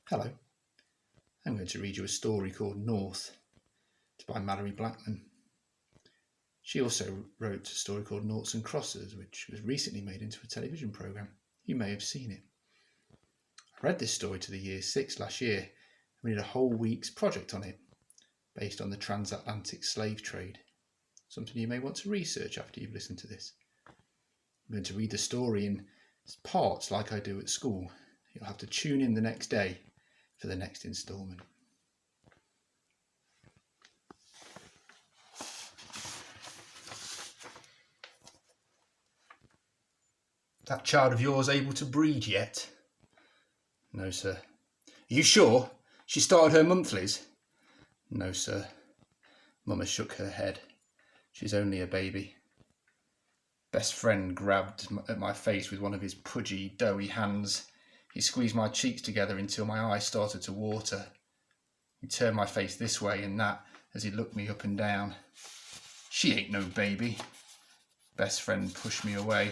Hello, I'm going to read you a story called North. It's by Malorie Blackman. She also wrote a story called Noughts and Crosses, which was recently made into a television programme. You may have seen it. I read this story to the Year 6 last year, and we did a whole week's project on it, based on the transatlantic slave trade, something you may want to research after you've listened to this. I'm going to read the story in parts like I do at school. You'll have to tune in the next day for the next instalment. That child of yours able to breed yet? No, sir. Are you sure? She started her monthlies? No, sir. Mama shook her head. She's only a baby. Best friend grabbed at my face with one of his pudgy, doughy hands. He squeezed my cheeks together until my eyes started to water. He turned my face this way and that as he looked me up and down. She ain't no baby. Best friend pushed me away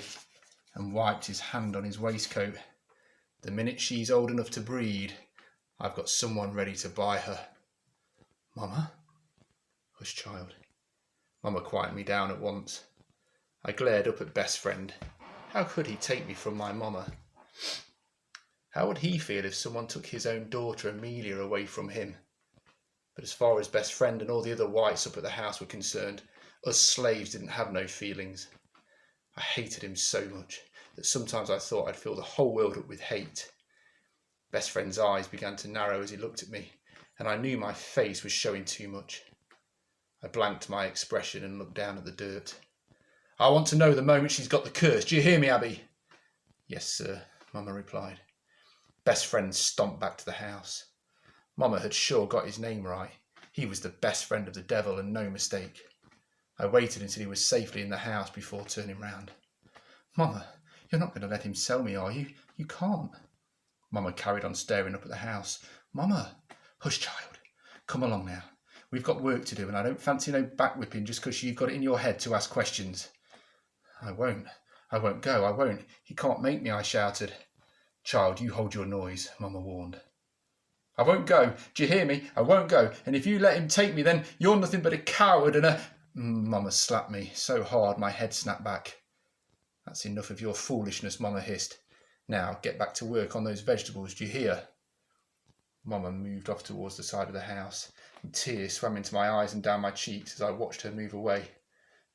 and wiped his hand on his waistcoat. The minute she's old enough to breed, I've got someone ready to buy her. Mama? Hush, child. Mama quieted me down at once. I glared up at best friend. How could he take me from my mama? How would he feel if someone took his own daughter Amelia away from him? But as far as best friend and all the other whites up at the house were concerned, us slaves didn't have no feelings. I hated him so much that sometimes I thought I'd fill the whole world up with hate. Best friend's eyes began to narrow as he looked at me, and I knew my face was showing too much. I blanked my expression and looked down at the dirt. I want to know the moment she's got the curse. Do you hear me, Abby? Yes, sir, Mama replied. Best friend stomped back to the house. Mama had sure got his name right. He was the best friend of the devil and no mistake. I waited until he was safely in the house before turning round. Mama, you're not going to let him sell me, are you? You can't. Mama carried on staring up at the house. Mama, hush, child. Come along now. We've got work to do and I don't fancy no back whipping just because you've got it in your head to ask questions. I won't go, I won't. He can't make me, I shouted. Child, you hold your noise, Mama warned. I won't go, do you hear me? I won't go, and if you let him take me, then you're nothing but a coward and a... Mama slapped me so hard my head snapped back. That's enough of your foolishness, Mama hissed. Now get back to work on those vegetables, do you hear? Mama moved off towards the side of the house, and tears swam into my eyes and down my cheeks as I watched her move away.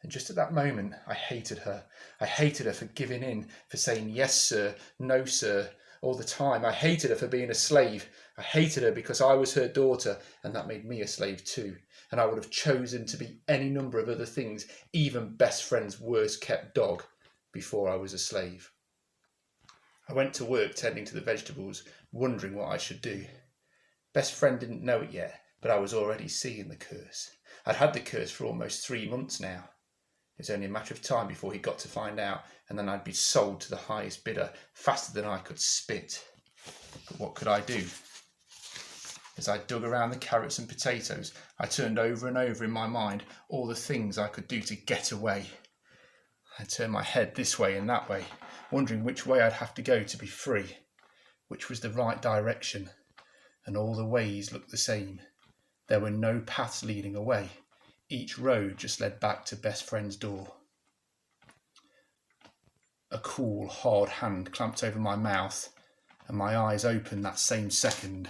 And just at that moment, I hated her. I hated her for giving in, for saying yes, sir, no, sir, all the time. I hated her for being a slave. I hated her because I was her daughter, and that made me a slave too. And I would have chosen to be any number of other things, even best friend's worst kept dog, before I was a slave. I went to work tending to the vegetables, wondering what I should do. Best friend didn't know it yet, but I was already seeing the curse. I'd had the curse for almost 3 months now. It was only a matter of time before he got to find out, and then I'd be sold to the highest bidder faster than I could spit. But what could I do? As I dug around the carrots and potatoes, I turned over and over in my mind all the things I could do to get away. I turned my head this way and that way, wondering which way I'd have to go to be free, which was the right direction, and all the ways looked the same. There were no paths leading away. Each road just led back to best friend's door. A cool, hard hand clamped over my mouth, and my eyes opened that same second.